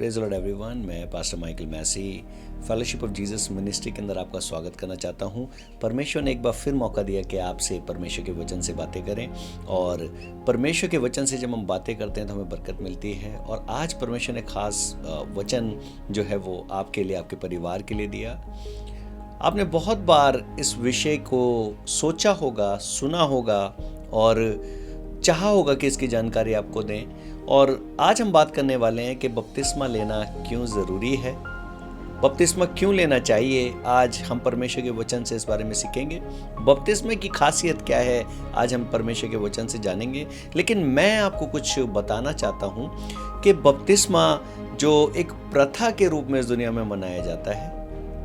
Praise Lord everyone. मैं pastor Michael Massey fellowship of Jesus ministry के अंदर आपका स्वागत करना चाहता हूं। परमेश्वर ने एक बार फिर मौका दिया कि आपसे परमेश्वर के वचन से बातें करें, और परमेश्वर के वचन से जब हम बातें करते हैं तो हमें बरकत मिलती है। और आज परमेश्वर ने खास वचन जो है वो आपके लिए, आपके परिवार के लिए दिया। आपने बहुत बार इस विषय को सोचा होगा, सुना होगा और चाहा होगा कि इसकी जानकारी आपको दें। और आज हम बात करने वाले हैं कि बपतिस्मा लेना क्यों ज़रूरी है, बपतिस्मा क्यों लेना चाहिए। आज हम परमेश्वर के वचन से इस बारे में सीखेंगे। बपतिस्मा की खासियत क्या है, आज हम परमेश्वर के वचन से जानेंगे। लेकिन मैं आपको कुछ बताना चाहता हूँ कि बपतिस्मा जो एक प्रथा के रूप में इस दुनिया में मनाया जाता है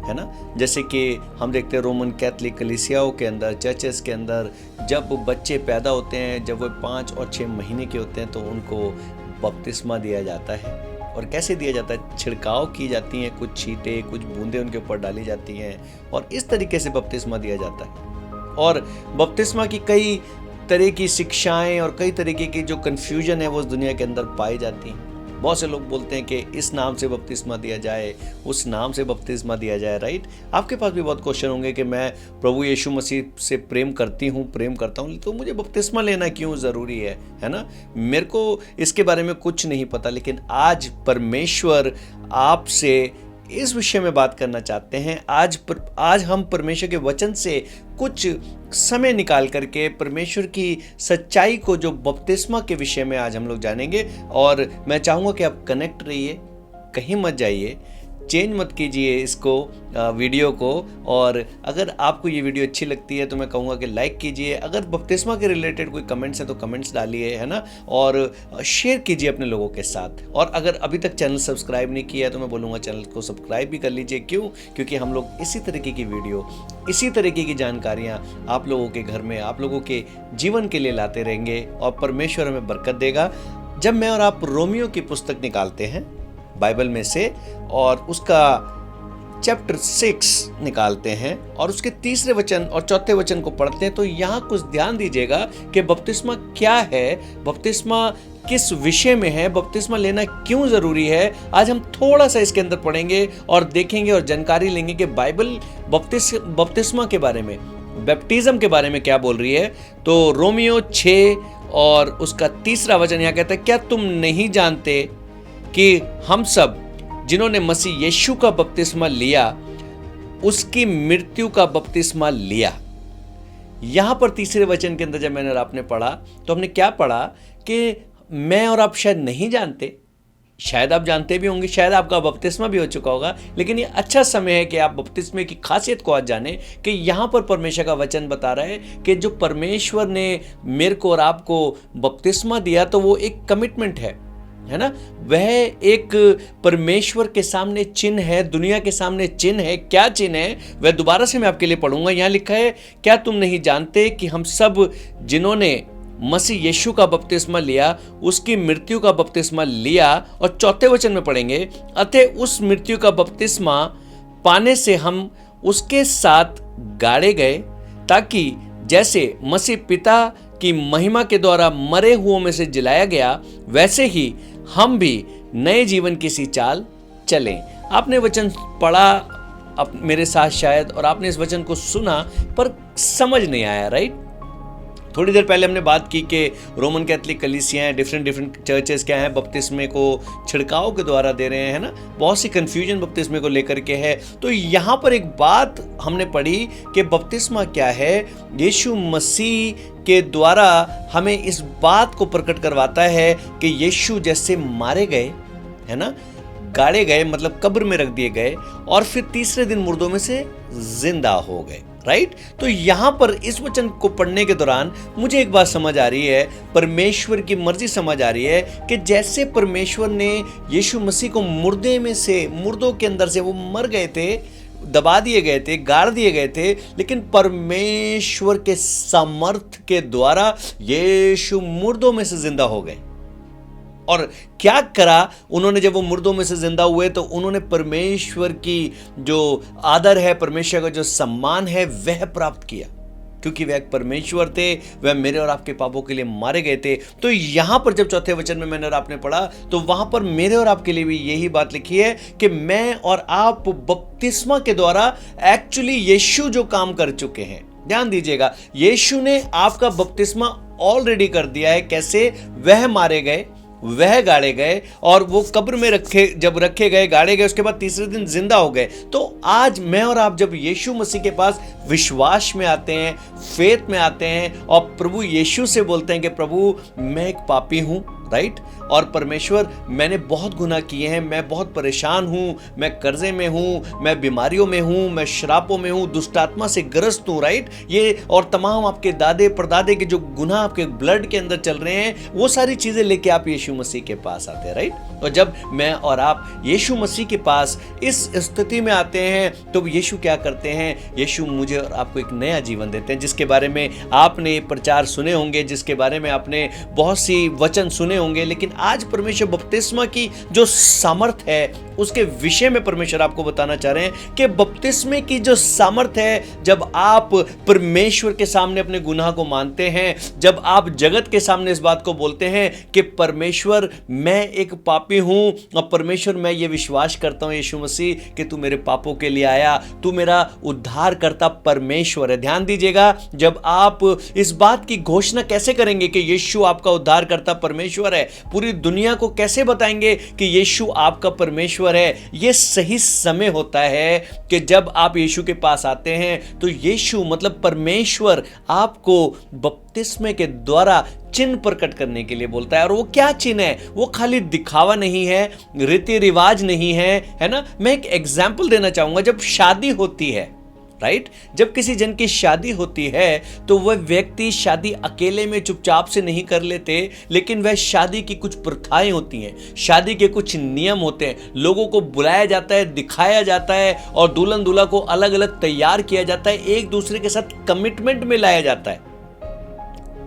ना। जैसे कि हम देखते हैं रोमन कैथलिक कलीसियाओं के अंदर, चर्चेस के अंदर, जब बच्चे पैदा होते हैं, जब वो 5 और 6 महीने के होते हैं तो उनको बपतिस्मा दिया जाता है। और कैसे दिया जाता है? छिड़काव की जाती हैं, कुछ छींटे, कुछ बूंदें उनके ऊपर डाली जाती हैं और इस तरीके से बपतिस्मा दिया जाता है। और बपतिस्मा की कई तरह की शिक्षाएं और कई तरीके की जो कन्फ्यूजन है वो इस दुनिया के अंदर पाई जाती हैं। बहुत से लोग बोलते हैं कि इस नाम से बपतिस्मा दिया जाए, उस नाम से बपतिस्मा दिया जाए, राइट। आपके पास भी बहुत क्वेश्चन होंगे कि मैं प्रभु यीशु मसीह से प्रेम करता हूँ तो मुझे बपतिस्मा लेना क्यों ज़रूरी है ना। मेरे को इसके बारे में कुछ नहीं पता, लेकिन आज परमेश्वर आपसे इस विषय में बात करना चाहते हैं। आज हम परमेश्वर के वचन से कुछ समय निकाल करके परमेश्वर की सच्चाई को, जो बपतिस्मा के विषय में आज हम लोग जानेंगे। और मैं चाहूँगा कि आप कनेक्ट रहिए, कहीं मत जाइए, चेंज मत कीजिए इसको, वीडियो को। और अगर आपको ये वीडियो अच्छी लगती है तो मैं कहूँगा कि लाइक कीजिए। अगर बपतिस्मा के रिलेटेड कोई कमेंट्स है तो कमेंट्स डालिए, है ना। और शेयर कीजिए अपने लोगों के साथ। और अगर अभी तक चैनल सब्सक्राइब नहीं किया है तो मैं बोलूँगा चैनल को सब्सक्राइब भी कर लीजिए। क्यों? क्योंकि हम लोग इसी तरीके की वीडियो, इसी तरीके की जानकारियाँ आप लोगों के घर में, आप लोगों के जीवन के लिए लाते रहेंगे और परमेश्वर हमें बरकत देगा। जब मैं और आप रोमियो की पुस्तक निकालते हैं बाइबल में से और उसका चैप्टर 6 निकालते हैं और उसके 3 वचन और 4 वचन को पढ़ते हैं तो यहाँ कुछ ध्यान दीजिएगा कि बपतिस्मा क्या है, बपतिस्मा किस विषय में है, बपतिस्मा लेना क्यों ज़रूरी है। आज हम थोड़ा सा इसके अंदर पढ़ेंगे और देखेंगे और जानकारी लेंगे कि बाइबल बपतिस्मा के बारे में, बैप्टिज्म के बारे में क्या बोल रही है। तो रोमियो 6 और उसका 3 वचन यहाँ कहता है, क्या तुम नहीं जानते कि हम सब जिन्होंने मसीह यीशु का बपतिस्मा लिया उसकी मृत्यु का बपतिस्मा लिया। यहां पर 3 वचन के अंदर जब मैंने और आपने पढ़ा तो हमने क्या पढ़ा कि मैं और आप शायद नहीं जानते, शायद आप जानते भी होंगे, शायद आपका बपतिस्मा भी हो चुका होगा, लेकिन ये अच्छा समय है कि आप बपतिस्मे की खासियत को आज जानें। कि यहाँ पर परमेश्वर का वचन बता रहा है कि जो परमेश्वर ने मेरे को और आपको बपतिस्मा दिया तो वो एक कमिटमेंट है ना। वह एक परमेश्वर के सामने चिन्ह है, दुनिया के सामने चिन्ह है। क्या चिन्ह है वह दोबारा से मैं आपके लिए पढ़ूंगा। यहाँ लिखा है, क्या तुम नहीं जानते कि हम सब जिन्होंने मसीह यीशु का बपतिस्मा लिया उसकी मृत्यु का बपतिस्मा लिया। और 4 वचन में पढ़ेंगे, अतः उस मृत्यु का बपतिस्मा पाने से हम उसके साथ गाड़े गए, ताकि जैसे मसीह पिता की महिमा के द्वारा मरे हुओं में से जिलाया गया, वैसे ही हम भी नए जीवन की सी चाल चलें। आपने वचन पढ़ा मेरे साथ शायद, और आपने इस वचन को सुना पर समझ नहीं आया, राइट। थोड़ी देर पहले हमने बात की कि रोमन कैथलिक कलीसियाँ, डिफरेंट चर्चेस क्या हैं, बपतिस्मे को छिड़काव के द्वारा दे रहे हैं ना। बहुत सी कन्फ्यूजन बपतिस्मे को लेकर के है। तो यहाँ पर एक बात हमने पढ़ी कि बपतिस्मा क्या है। यीशु मसीह के द्वारा हमें इस बात को प्रकट करवाता है कि यीशु जैसे मारे गए, है ना, गाड़े गए, मतलब कब्र में रख दिए गए, और फिर 3 दिन मुर्दों में से जिंदा हो गए, राइट। तो यहां पर इस वचन को पढ़ने के दौरान मुझे एक बात समझ आ रही है, परमेश्वर की मर्जी समझ आ रही है कि जैसे परमेश्वर ने यीशु मसीह को मुर्दों के अंदर से वो मर गए थे, दबा दिए गए थे, गाड़ दिए गए थे, लेकिन परमेश्वर के सामर्थ के द्वारा यीशु मुर्दों में से जिंदा हो गए। और क्या करा उन्होंने? जब वो मुर्दों में से जिंदा हुए तो उन्होंने परमेश्वर की जो आदर है, परमेश्वर का जो सम्मान है वह प्राप्त किया। क्योंकि वह एक परमेश्वर थे, वह मेरे और आपके पापों के लिए मारे गए थे। तो यहां पर जब चौथे वचन में मैंने और आपने पढ़ा तो वहां पर मेरे और आपके लिए भी यही बात लिखी है कि मैं और आप बपतिस्मा के द्वारा एक्चुअली यीशु जो काम कर चुके हैं, ध्यान दीजिएगा, यीशु ने आपका बपतिस्मा ऑलरेडी कर दिया है। कैसे? वह मारे गए, वह गाड़े गए और वो कब्र में जब रखे गए, गाड़े गए, उसके बाद तीसरे दिन जिंदा हो गए। तो आज मैं और आप जब यीशु मसीह के पास विश्वास में आते हैं, फेथ में आते हैं और प्रभु यीशु से बोलते हैं कि प्रभु मैं एक पापी हूं, राइट, और परमेश्वर मैंने बहुत गुनाह किए हैं, मैं बहुत परेशान हूं, मैं कर्जे में हूं, मैं बीमारियों में हूं, मैं श्रापों में हूं, दुष्ट आत्मा से ग्रस्त हूं, राइट, ये और तमाम आपके दादे परदादे के जो गुनाह आपके ब्लड के अंदर चल रहे हैं, वो सारी चीजें लेके आप यीशु मसीह के पास आते हैं, राइट। और जब मैं और आप यीशु मसीह के पास इस स्थिति में आते हैं तो यीशु क्या करते हैं? यीशु मुझे और आपको एक नया जीवन देते हैं, जिसके बारे में आपने प्रचार सुने होंगे, जिसके बारे में आपने बहुत सी वचन सुने होंगे। लेकिन आज परमेश्वर बपतिस्मा की जो सामर्थ है उसके विषय में परमेश्वर आपको बताना चाह रहे हैं कि बपतिस्मे की जो सामर्थ है, जब आप परमेश्वर के सामने अपने गुनाह को मानते हैं, जब आप जगत के सामने इस बात को बोलते हैं कि परमेश्वर मैं एक पापी हूं और परमेश्वर मैं ये विश्वास करता हूं यीशु मसीह कि तू मेरे पापों के लिए आया, तू मेरा उद्धार करता परमेश्वर है। ध्यान दीजिएगा, जब आप इस बात की घोषणा कैसे करेंगे कि यीशु आपका उद्धार करता परमेश्वर है, पूरी दुनिया को कैसे बताएंगे कि यीशु आपका परमेश्वर है? यह सही समय होता है कि जब आप यीशु के पास आते हैं तो यीशु मतलब परमेश्वर आपको बपतिस्मे के द्वारा चिन्ह प्रकट करने के लिए बोलता है। और वो क्या चिन्ह है? वो खाली दिखावा नहीं है, रीति रिवाज नहीं है ना। मैं एक एग्जाम्पल देना चाहूंगा। जब शादी होती है, राइट, जब किसी जन की शादी होती है तो वह व्यक्ति शादी अकेले में चुपचाप से नहीं कर लेते, लेकिन वह शादी की कुछ प्रथाएं होती हैं, शादी के कुछ नियम होते हैं, लोगों को बुलाया जाता है, दिखाया जाता है और दुल्हन दूल्हा को अलग अलग तैयार किया जाता है, एक दूसरे के साथ कमिटमेंट में लाया जाता है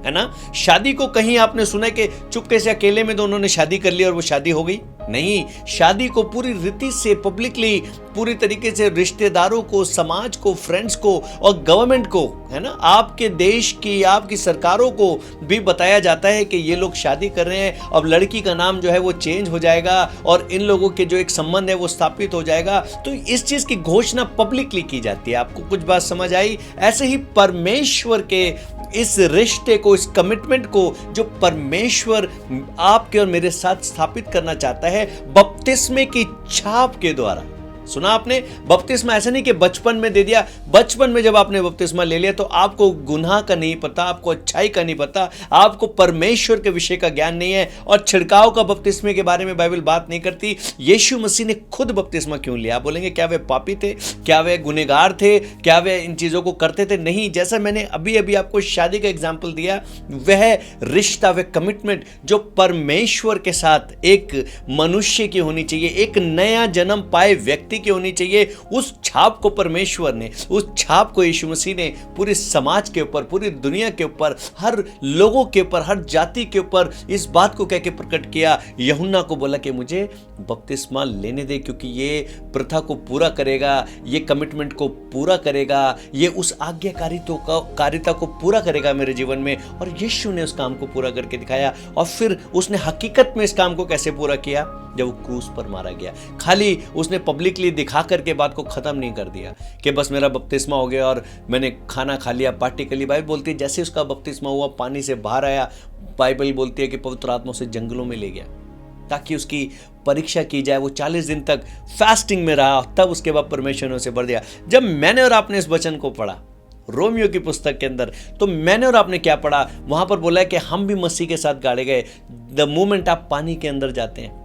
ना। शादी को कहीं आपने सुना कि चुपके से अकेले में दोनों ने शादी कर ली और वो शादी हो गई? नहीं, शादी को पूरी रीति से पब्लिकली, पूरी तरीके से रिश्तेदारों को, समाज को, फ्रेंड्स को और गवर्नमेंट को, है ना, आपके देश की, आपकी सरकारों को भी बताया जाता है कि ये लोग शादी कर रहे हैं। अब लड़की का नाम जो है वो चेंज हो जाएगा और इन लोगों के जो एक संबंध है वो स्थापित हो जाएगा। तो इस चीज की घोषणा पब्लिकली की जाती है। आपको कुछ बात समझ आई? ऐसे ही परमेश्वर के इस रिश्ते को, इस कमिटमेंट को जो परमेश्वर आपके और मेरे साथ स्थापित करना चाहता है बपतिस्मे की छाप के द्वारा। सुना आपने? बपतिस्मा ऐसा नहीं कि बचपन में दे दिया। बचपन में जब आपने बपतिस्मा ले लिया तो आपको गुनाह का नहीं पता, आपको अच्छाई का नहीं पता, आपको परमेश्वर के विषय का ज्ञान नहीं है। और छिड़काव का बपतिस्मे के बारे में बाइबल बात नहीं करती। यीशु मसीह ने खुद बपतिस्मा क्यों लिया? आप बोलेंगे क्या वे पापी थे? क्या वे गुनहगार थे? क्या वे इन चीजों को करते थे? नहीं। जैसा मैंने अभी अभी आपको शादी का एग्जाम्पल दिया, वह रिश्ता, वह कमिटमेंट जो परमेश्वर के साथ एक मनुष्य की होनी चाहिए, एक नया जन्म पाए व्यक्ति की होनी चाहिए, उस छाप को परमेश्वर ने, उस छाप को यीशु मसीह ने पूरे समाज के ऊपर, पूरी दुनिया के ऊपर, हर लोगों के ऊपर, हर जाति के ऊपर इस बात को कह के प्रकट किया। यूहन्ना को बोला कि मुझे बपतिस्मा लेने दे, क्योंकि ये प्रथा को पूरा करेगा, ये कमिटमेंट को पूरा करेगा, ये उस आज्ञाकारिता को पूरा करेगा मेरे जीवन में। और यीशु ने उस काम को पूरा करके दिखाया। और फिर उसने हकीकत में इस काम को कैसे पूरा किया? जब वो क्रूस पर मारा गया। खाली उसने पब्लिकली दिखा करके बात को खत्म नहीं कर दिया कि बस मेरा बपतिस्मा हो गया और मैंने खाना खा लिया, पार्टी कर ली। बाइबल बोलती है जैसे उसका बपतिस्मा हुआ, पानी से बाहर आया, बाइबल बोलती है कि पवित्र आत्मा उसे जंगलों में ले गया ताकि उसकी परीक्षा की जाए। वो 40 दिन तक फास्टिंग में रहा, तब उसके बाद परमेश्वर ने उसे भर दिया। जब मैंने और आपने इस वचन को पढ़ा रोमियो की पुस्तक के अंदर, तो मैंने और आपने क्या पढ़ा? वहां पर बोला है कि हम भी मसीह के साथ गाड़े गए। द मोमेंट आप पानी के अंदर जाते हैं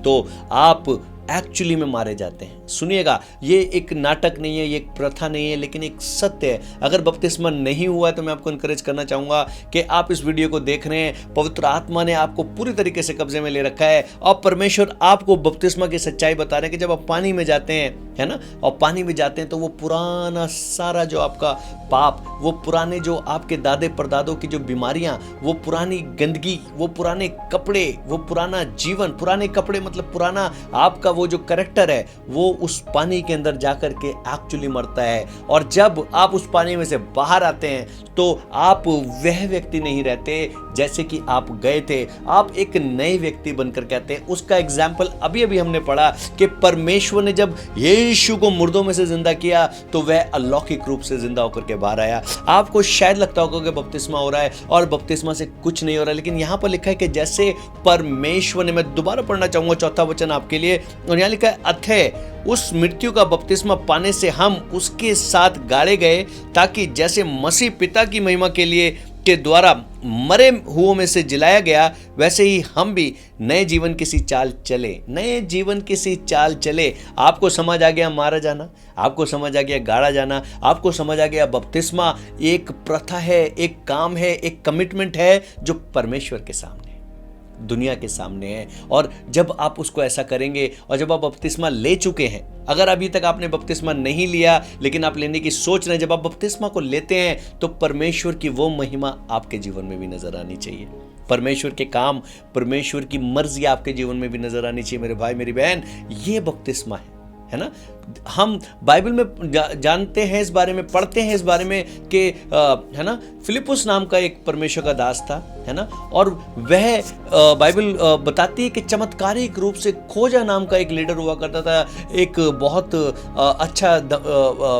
तो आप एक्चुअली में मारे जाते हैं। सुनिएगा, ये एक नाटक नहीं है, ये एक प्रथा नहीं है, लेकिन एक सत्य है। अगर बपतिस्मा नहीं हुआ है तो मैं आपको इनकरेज करना चाहूंगा कि आप इस वीडियो को देख रहे हैं, पवित्र आत्मा ने आपको पूरी तरीके से कब्जे में ले रखा है और परमेश्वर आपको बपतिस्मा की सच्चाई बता रहे हैं कि जब आप पानी में जाते हैं, है ना, और पानी में जाते हैं तो वो पुराना सारा जो आपका पाप, वो पुराने जो आपके दादे परदादों की जो बीमारियां, वो पुरानी गंदगी, वो पुराने कपड़े, वो पुराना जीवन, पुराने कपड़े मतलब पुराना आपका वो जो कैरेक्टर है, वो उस पानी के अंदर जाकर के एक्चुअली मरता है। और जब आप उस पानी में से बाहर आते हैं तो आप वह व्यक्ति नहीं रहते जैसे कि आप गए थे, आप एक नए व्यक्ति बनकर के आते हैं। उसका एग्जाम्पल अभी अभी हमने पढ़ा कि परमेश्वर ने जब यीशु को मुर्दों में से जिंदा किया तो वह अलौकिक रूप से जिंदा होकर के बाहर आया। आपको शायद लगता होगा कि बपतिस्मा हो रहा है और बपतिस्मा से कुछ नहीं हो रहा है, लेकिन यहां पर लिखा है कि जैसे परमेश्वर ने, मैं दोबारा पढ़ना चाहूंगा चौथा वचन आपके लिए, और यहां लिखा है अतः उस मृत्यु का बपतिस्मा पाने से हम उसके साथ गाड़े गए, ताकि जैसे मसीह पिता की महिमा के लिए के द्वारा मरे हुओं में से जिलाया गया, वैसे ही हम भी नए जीवन की सी चाल चले। नए जीवन की सी चाल चले। आपको समझ आ गया मारा जाना, आपको समझ आ गया गाड़ा जाना, आपको समझ आ गया बपतिस्मा एक प्रथा है, एक काम है, एक कमिटमेंट है जो परमेश्वर के सामने, दुनिया के सामने है। और जब आप उसको ऐसा करेंगे और जब आप बपतिस्मा ले चुके हैं, अगर अभी तक आपने बपतिस्मा नहीं लिया लेकिन आप लेने की सोच रहे हैं, जब आप बपतिस्मा को लेते हैं तो परमेश्वर की वो महिमा आपके जीवन में भी नजर आनी चाहिए। परमेश्वर के काम, परमेश्वर की मर्जी आपके जीवन में भी नजर आनी चाहिए। मेरे भाई मेरी बहन, ये बपतिस्मा है ना। हम बाइबल में जानते हैं इस बारे में, पढ़ते हैं इस बारे में कि है ना, फिलिपुस नाम का एक परमेश्वर का दास था, है ना, और वह बाइबल बताती है कि चमत्कारिक रूप से खोजा नाम का एक लीडर हुआ करता था, एक बहुत अच्छा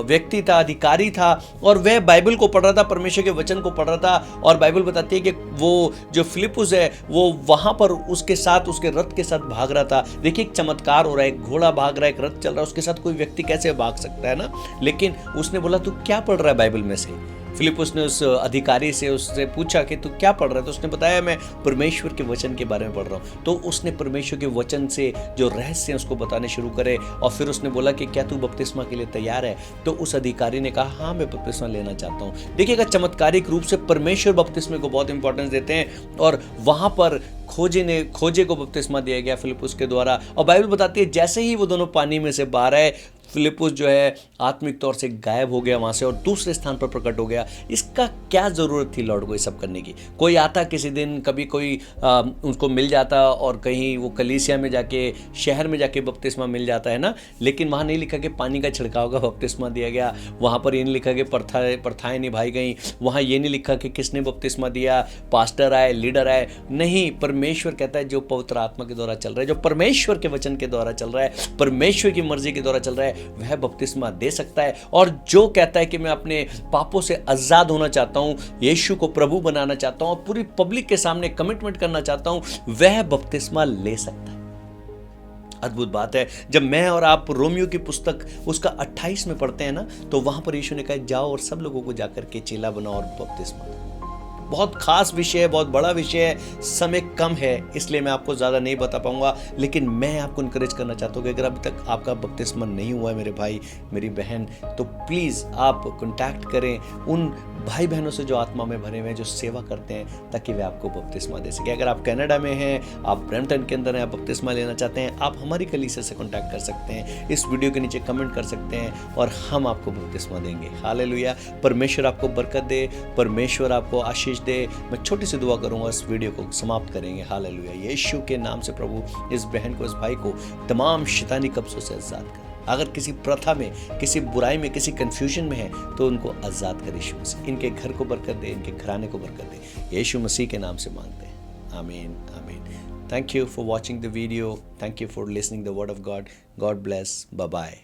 व्यक्ति था, अधिकारी था, और वह बाइबल को पढ़ रहा था, परमेश्वर के वचन को पढ़ रहा था। और बाइबल बताती है कि वो जो फिलिपुस है वो वहां पर उसके साथ, उसके रथ के साथ भाग रहा था। देखिए, एक चमत्कार हो रहा है, एक घोड़ा भाग रहा है, एक रथ चल रहा है, उसके साथ कोई व्यक्ति कैसे भाग सकता है ना। लेकिन उसने बोला तू क्या पढ़ रहा है बाइबल में से। फिलिपुस ने उस अधिकारी से उससे पूछा कि तू क्या पढ़ रहा है, तो उसने बताया मैं परमेश्वर के वचन के बारे में पढ़ रहा हूँ। तो उसने परमेश्वर के वचन से जो रहस्य हैं उसको बताने शुरू करे, और फिर उसने बोला कि क्या तू बपतिस्मा के लिए तैयार है। तो उस अधिकारी ने कहा हाँ, मैं बपतिस्मा लेना चाहता हूँ। देखिएगा, चमत्कारिक रूप से परमेश्वर बपतिस्मे को बहुत इंपॉर्टेंस देते हैं, और वहां पर खोजे को बपतिस्मा दिया गया फिलिपुस के द्वारा। और बाइबल बताती है जैसे ही वो दोनों पानी में से बाहर आए, फिलिपुस जो है आत्मिक तौर से गायब हो गया वहां से और दूसरे स्थान पर प्रकट हो गया। इसका क्या जरूरत थी लॉर्ड को ये सब करने की? कोई आता किसी दिन, कभी कोई उनको मिल जाता और कहीं वो कलीसिया में जाके, शहर में जाके बपतिस्मा मिल जाता है ना। लेकिन वहां नहीं लिखा कि पानी का छिड़काव का बपतिस्मा दिया गया, वहां पर ये नहीं लिखा कि प्रथाएं निभाई गई, वहां ये नहीं लिखा कि किसने बपतिस्मा दिया, पास्टर आए, लीडर आए। नहीं, परमेश्वर कहता है जो पवित्र आत्मा के द्वारा चल रहा है, जो परमेश्वर के वचन के द्वारा चल रहा है, परमेश्वर की मर्जी के द्वारा चल रहा है, वह बपतिस्मा दे सकता है। और जो कहता है कि मैं अपने पापों से आजाद होना चाहता हूं, यीशु को प्रभु बनाना चाहता हूं, पूरी पब्लिक के सामने कमिटमेंट करना चाहता हूं, वह बपतिस्मा ले सकता है। अद्भुत बात है। जब मैं और आप रोमियो की पुस्तक उसका 28 में पढ़ते हैं ना, तो वहां पर यीशु ने कहा जाओ और सब लोगों को जाकर के चेला बनाओ और बपतिस्मा दो। बहुत खास विषय है, बहुत बड़ा विषय है, समय कम है इसलिए मैं आपको ज़्यादा नहीं बता पाऊंगा। लेकिन मैं आपको इनकरेज करना चाहता हूँ कि अगर अभी तक आपका बपतिस्मा नहीं हुआ है मेरे भाई मेरी बहन, तो प्लीज़ आप कॉन्टैक्ट करें उन भाई बहनों से जो आत्मा में भरे हुए हैं, जो सेवा करते हैं, ताकि वे आपको बपतिस्मा दे सके। अगर आप कनाडा में हैं, आप ब्रैम्पटन के अंदर हैं, आप बपतिस्मा लेना चाहते हैं, आप हमारी कलीसिया से कॉन्टैक्ट कर सकते हैं, इस वीडियो के नीचे कमेंट कर सकते हैं और हम आपको बपतिस्मा देंगे। हालेलुया। परमेश्वर आपको बरकत दे, परमेश्वर आपको आशीष दे। मैं छोटी सी दुआ करूंगा, इस वीडियो को समाप्त करेंगे। हालेलुया। यीशु के नाम से प्रभु इस बहन को, इस भाई को तमाम शैतानी कब्जों से आजाद कर। अगर किसी प्रथा में, किसी बुराई में, किसी कंफ्यूजन में है तो उनको आजाद कर यीशु मसीह। इनके घर को बरकत दे, इनके घराने को बरकत दे, यीशु मसीह के नाम से मांगते हैं, आमीन आमीन। Thank you for watching the video, thank you for listening the word of God. God bless, bye bye.